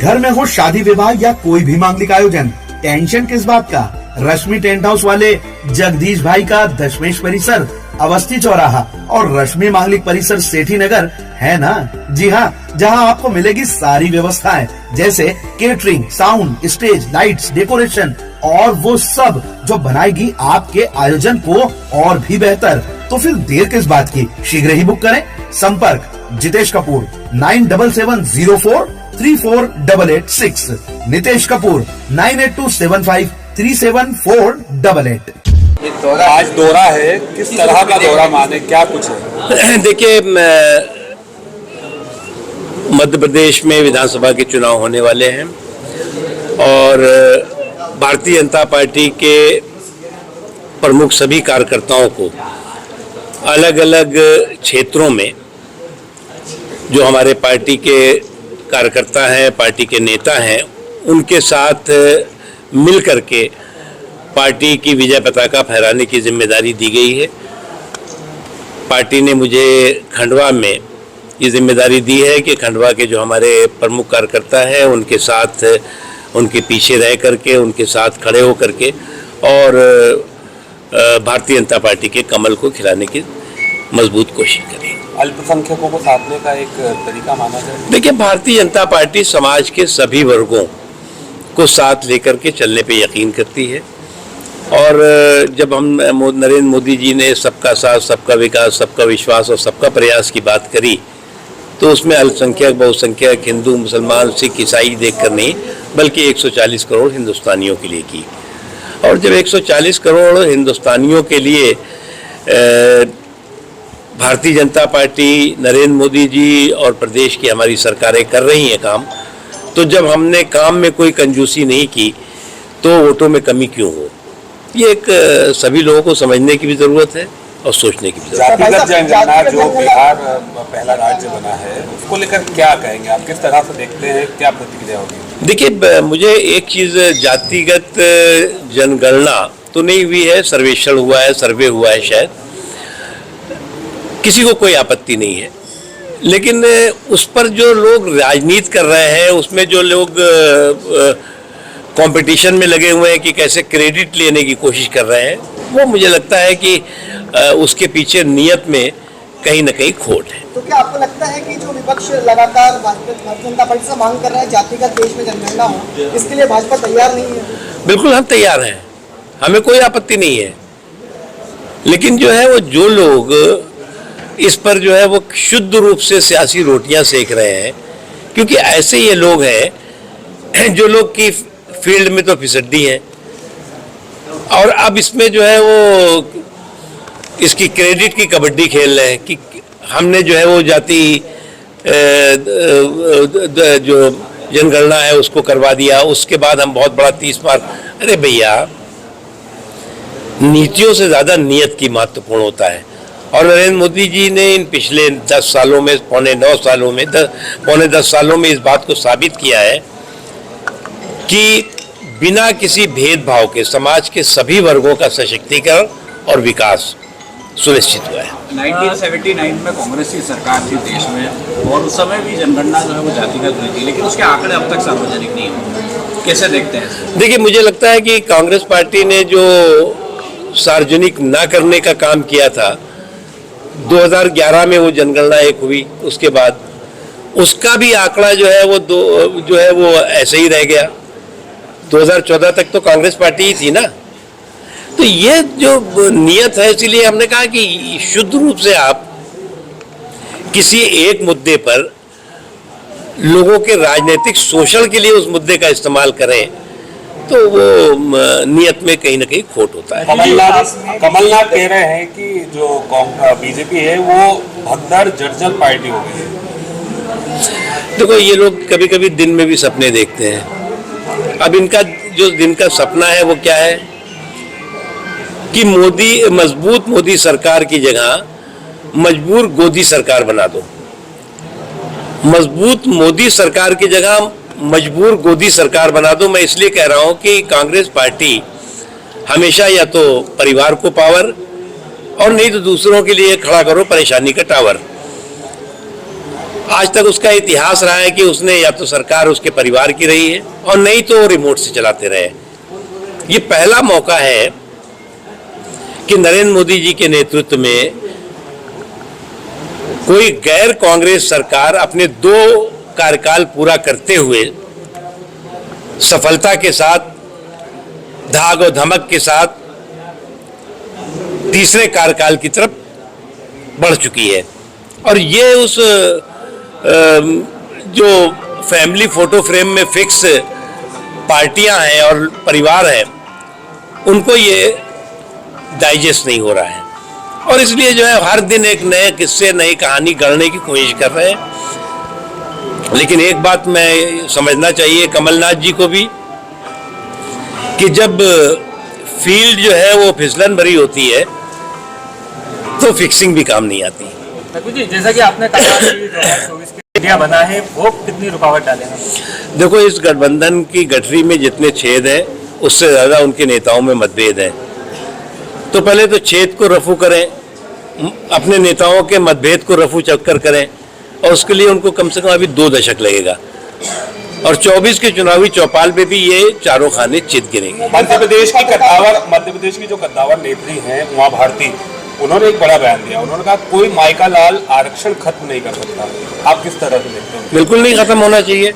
घर में हो शादी विवाह या कोई भी मांगलिक आयोजन, टेंशन किस बात का। रश्मि टेंट हाउस वाले जगदीश भाई का दशमेश परिसर, अवस्थी चौराहा और रश्मि मांगलिक परिसर सेठी नगर है ना। जी हाँ, जहाँ आपको मिलेगी सारी व्यवस्थाएं जैसे catering, sound, stage, lights, decoration और वो सब जो बनाएगी आपके आयोजन को और भी बेहतर। तो फिर देर किस बात की, शीघ्र ही बुक करें। संपर्क जितेश कपूर 9770434886, नितेश कपूर 9827537488। आज दौरा है, किस तरह का दौरा माने, क्या कुछ है? देखिए, मध्य प्रदेश में विधानसभा के चुनाव होने वाले हैं और भारतीय जनता पार्टी के प्रमुख सभी कार्यकर्ताओं को अलग अलग क्षेत्रों में जो हमारे पार्टी के कार्यकर्ता हैं, पार्टी के नेता हैं, उनके साथ मिल करके पार्टी की विजय पताका फहराने की जिम्मेदारी दी गई है। पार्टी ने मुझे खंडवा में ये जिम्मेदारी दी है कि खंडवा के जो हमारे प्रमुख कार्यकर्ता हैं उनके साथ, उनके पीछे रह करके, उनके साथ खड़े हो करके और भारतीय जनता पार्टी के कमल को खिलाने की मजबूत कोशिश करें। अल्पसंख्यकों को साधने का एक तरीका माना जाए। देखिए, भारतीय जनता पार्टी समाज के सभी वर्गों को साथ लेकर के चलने पे यकीन करती है और जब हम नरेंद्र मोदी जी ने सबका साथ, सबका विकास, सबका विश्वास और सबका प्रयास की बात करी तो उसमें अल्पसंख्यक, बहुसंख्यक, हिंदू, मुसलमान, सिख, ईसाई देखकर नहीं बल्कि 140 करोड़ हिंदुस्तानियों के लिए की। और जब 140 करोड़ हिंदुस्तानियों के लिए भारतीय जनता पार्टी, नरेंद्र मोदी जी और प्रदेश की हमारी सरकारें कर रही हैं काम, तो जब हमने काम में कोई कंजूसी नहीं की तो वोटों में कमी क्यों हो, ये एक सभी लोगों को समझने की भी ज़रूरत है और सोचने की भी ज़रूरत है। जातिगत जनगणना जो बिहार पहला राज्य बना है उसको लेकर क्या कहेंगे आप, किस तरह से देखते हैं, क्या प्रतिक्रिया होगी? देखिए, मुझे एक चीज़, जातिगत जनगणना तो नहीं हुई है, सर्वेक्षण हुआ है, सर्वे हुआ है, शायद किसी को कोई आपत्ति नहीं है, लेकिन उस पर जो लोग राजनीति कर रहे हैं, उसमें जो लोग कंपटीशन में लगे हुए हैं कि कैसे क्रेडिट लेने की कोशिश कर रहे हैं, वो मुझे लगता है कि उसके पीछे नियत में कहीं ना कहीं खोट है। तो क्या आपको लगता है कि जो विपक्ष लगातार भारतीय जनता पार्टी से मांग कर रहा है जातिगत देश में जनगणना हो, इसके लिए भाजपा तैयार नहीं है? बिल्कुल हम तैयार हैं, हमें कोई आपत्ति नहीं है, लेकिन जो है वो जो लोग इस पर जो है वो शुद्ध रूप से सियासी रोटियां सेक रहे हैं, क्योंकि ऐसे ये लोग हैं जो लोग की फील्ड में तो फिसड्डी हैं और अब इसमें जो है वो इसकी क्रेडिट की कबड्डी खेल रहे हैं कि हमने जो है वो जाति जो जनगणना है उसको करवा दिया, उसके बाद हम बहुत बड़ा 30 मार। अरे भैया, नीतियों से ज़्यादा नियत की महत्वपूर्ण होता है और नरेंद्र मोदी जी ने इन पिछले 10 सालों में, पौने 10 सालों में इस बात को साबित किया है कि बिना किसी भेदभाव के समाज के सभी वर्गों का सशक्तिकरण और विकास सुनिश्चित हुआ है। 1979 में कांग्रेस की सरकार थी देश में और उस समय भी जनगणना जो है वो जातिगत हुई थी, लेकिन उसके आंकड़े अब तक सार्वजनिक नहीं हुए। कैसे देखते हैं? देखिए, मुझे लगता है कि कांग्रेस पार्टी ने जो सार्वजनिक ना करने का काम किया था, 2011 में वो जनगणना एक हुई, उसके बाद उसका भी आंकड़ा जो है वो ऐसे ही रह गया। 2014 तक तो कांग्रेस पार्टी ही थी ना। तो ये जो नियत है, इसलिए हमने कहा कि शुद्ध रूप से आप किसी एक मुद्दे पर लोगों के राजनीतिक शोषण के लिए उस मुद्दे का इस्तेमाल करें तो वो नियत में कहीं ना कहीं खोट होता है। कमलनाथ कह रहे हैं कि जो बीजेपी है वो भगदड़ जर्जर पार्टी हो गई है। देखो, ये लोग कभी कभी दिन में भी सपने देखते हैं। अब इनका जो दिन का सपना है वो क्या है कि मजबूत मोदी सरकार की जगह मजबूर गोदी सरकार बना दो। मजबूत मोदी सरकार की जगह मजबूर गोदी सरकार बना दो। मैं इसलिए कह रहा हूं कि कांग्रेस पार्टी हमेशा या तो परिवार को पावर और नहीं तो दूसरों के लिए खड़ा करो परेशानी का टावर। आज तक उसका इतिहास रहा है कि उसने या तो सरकार उसके परिवार की रही है और नहीं तो रिमोट से चलाते रहे। ये पहला मौका है कि नरेंद्र मोदी जी के नेतृत्व में कोई गैर कांग्रेस सरकार अपने 2 कार्यकाल पूरा करते हुए सफलता के साथ, धाग और धमक के साथ तीसरे कार्यकाल की तरफ बढ़ चुकी है। और ये उस जो फैमिली फोटो फ्रेम में फिक्स पार्टियां हैं और परिवार हैं, उनको ये डाइजेस्ट नहीं हो रहा है और इसलिए जो है हर दिन एक नए किस्से, नई कहानी गढ़ने की कोशिश कर रहे हैं। लेकिन एक बात मैं समझना चाहिए कमलनाथ जी को भी कि जब फील्ड जो है वो फिसलन भरी होती है तो फिक्सिंग भी काम नहीं आती। जी, जैसा कि आपने कहा कि 2024 की इंडिया बना है, वो कितनी रुकावट डालेगा? देखो, इस गठबंधन की गठरी में जितने छेद हैं उससे ज़्यादा उनके नेताओं में मतभेद है। तो पहले तो छेद को रफू करें, अपने नेताओं के मतभेद को रफू चक्कर करें और उसके लिए उनको कम से कम अभी 2 दशक लगेगा और 24 के चुनावी चौपाल पे भी ये चारों खाने चित गिरेंगे। मध्य प्रदेश की जो कद्दावर नेत्री हैं उमा भारती, उन्होंने एक बड़ा बयान दिया। उन्होंने कहा कोई माइका लाल आरक्षण खत्म नहीं कर सकता। आप किस तरह से देखते हैं? बिल्कुल नहीं खत्म होना चाहिए।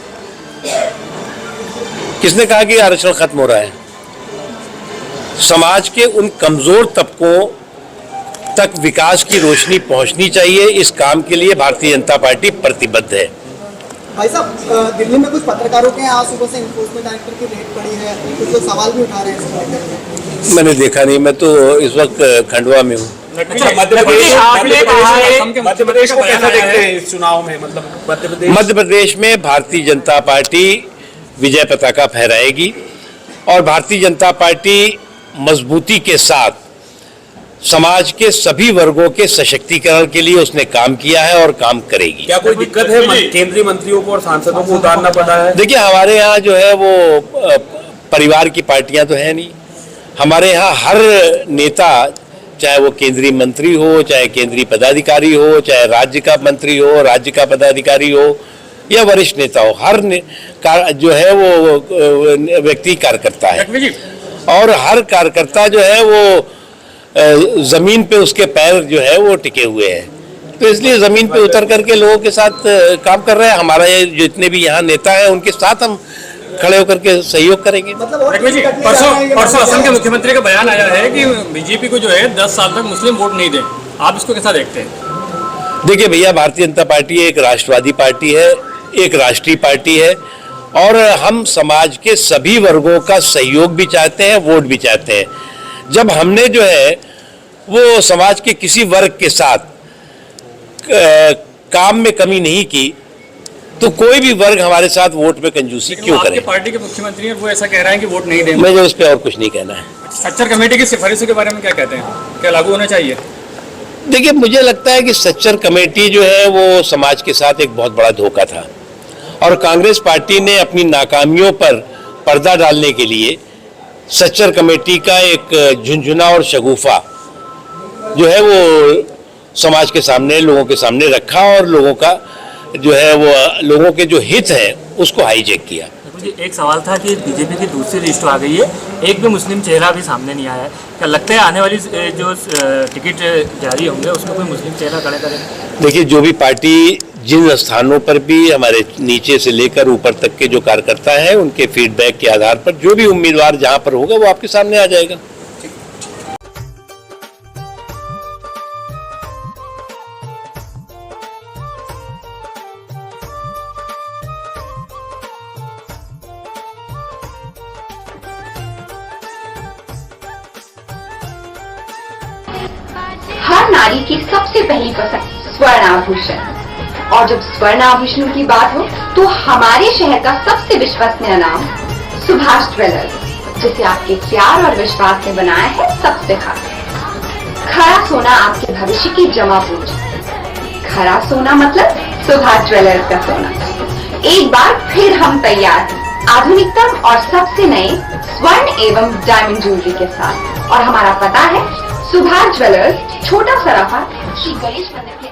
किसने कहा कि आरक्षण खत्म हो रहा है? समाज के उन कमजोर तबकों तक विकास की रोशनी पहुंचनी चाहिए। इस काम के लिए भारतीय जनता पार्टी प्रतिबद्ध है। भाई साहब, दिल्ली में कुछ पत्रकारों के आज सुबह से इन्फोर्समेंट डायरेक्टर की रेड पड़ी है, कुछ लोग सवाल भी उठा रहे हैं। मैंने देखा नहीं, मैं तो इस वक्त खंडवा में हूँ। मध्य प्रदेश को कैसा देखते हैं इस चुनाव में? मतलब मध्य प्रदेश में भारतीय जनता पार्टी विजय पताका फहराएगी और भारतीय जनता पार्टी मजबूती के साथ समाज के सभी वर्गों के सशक्तिकरण के लिए उसने काम किया है और काम करेगी। क्या कोई दिक्कत है केंद्रीय मंत्रियों को और सांसदों को उतारना पड़ा है? देखिए, हमारे यहाँ जो है वो परिवार की पार्टियां तो है नहीं। हमारे यहाँ हर नेता, चाहे वो केंद्रीय मंत्री हो, चाहे केंद्रीय पदाधिकारी हो, चाहे राज्य का मंत्री हो, राज्य का पदाधिकारी हो या वरिष्ठ नेता हो, हर जो है वो व्यक्ति कार्यकर्ता है और हर कार्यकर्ता जो है वो जमीन पे उसके पैर जो है वो टिके हुए हैं। तो इसलिए जमीन पे उतर करके लोगों के साथ काम कर रहे हैं। हमारा ये जितने भी यहाँ नेता हैं उनके साथ हम खड़े होकर के सहयोग करेंगे। परसों असम के मुख्यमंत्री का बयान आया है कि बीजेपी को जो है 10 साल तक मुस्लिम वोट नहीं दें। आप इसको कैसा देखते हैं? देखिए भैया, भारतीय जनता पार्टी एक राष्ट्रवादी पार्टी है, एक राष्ट्रीय पार्टी है और हम समाज के सभी वर्गों का सहयोग भी चाहते हैं, वोट भी चाहते हैं। जब हमने जो है वो समाज के किसी वर्ग के साथ काम में कमी नहीं की तो कोई भी वर्ग हमारे साथ वोट में कंजूसी क्यों करे? पार्टी के मुख्यमंत्री हैं, वो ऐसा कह रहे हैं कि वोट नहीं देंगे। मुझे उस पर और कुछ नहीं कहना है। सच्चर कमेटी की सिफारिशों के बारे में क्या कहते हैं? क्या लागू होना चाहिए? देखिए, मुझे लगता है कि सच्चर कमेटी जो है वो समाज के साथ एक बहुत बड़ा धोखा था और कांग्रेस पार्टी ने अपनी नाकामियों पर पर्दा डालने के लिए सच्चर कमेटी का एक झुंझुना और शगुफा जो है वो समाज के सामने, लोगों के सामने रखा और लोगों का जो है वो लोगों के जो हित है उसको हाईजैक किया। एक सवाल था कि बीजेपी की दूसरी लिस्ट आ गई है, एक भी मुस्लिम चेहरा भी सामने नहीं आया है। क्या लगता है आने वाली जो टिकट जारी होंगे उसमें कोई मुस्लिम चेहरा खड़ा करेगा? देखिए, जो भी पार्टी जिन स्थानों पर भी हमारे नीचे से लेकर ऊपर तक के जो कार्यकर्ता हैं उनके फीडबैक के आधार पर जो भी उम्मीदवार जहां पर होगा वो आपके सामने आ जाएगा। हर नारी की सबसे पहली पसंद स्वर्ण आभूषण, और जब स्वर्ण आभूषण की बात हो तो हमारे शहर का सबसे विश्वसनीय नाम सुभाष ज्वेलर्स, जिसे आपके प्यार और विश्वास ने बनाया है सबसे खास। खरा सोना आपके भविष्य की जमा पूंजी। खरा सोना मतलब सुभाष ज्वेलर्स का सोना। एक बार फिर हम तैयार हैं आधुनिकतम और सबसे नए स्वर्ण एवं डायमंड ज्वेलरी के साथ, और हमारा पता है सुभाष ज्वेलर्स, छोटा सराफा, श्री गणेश मंदिर के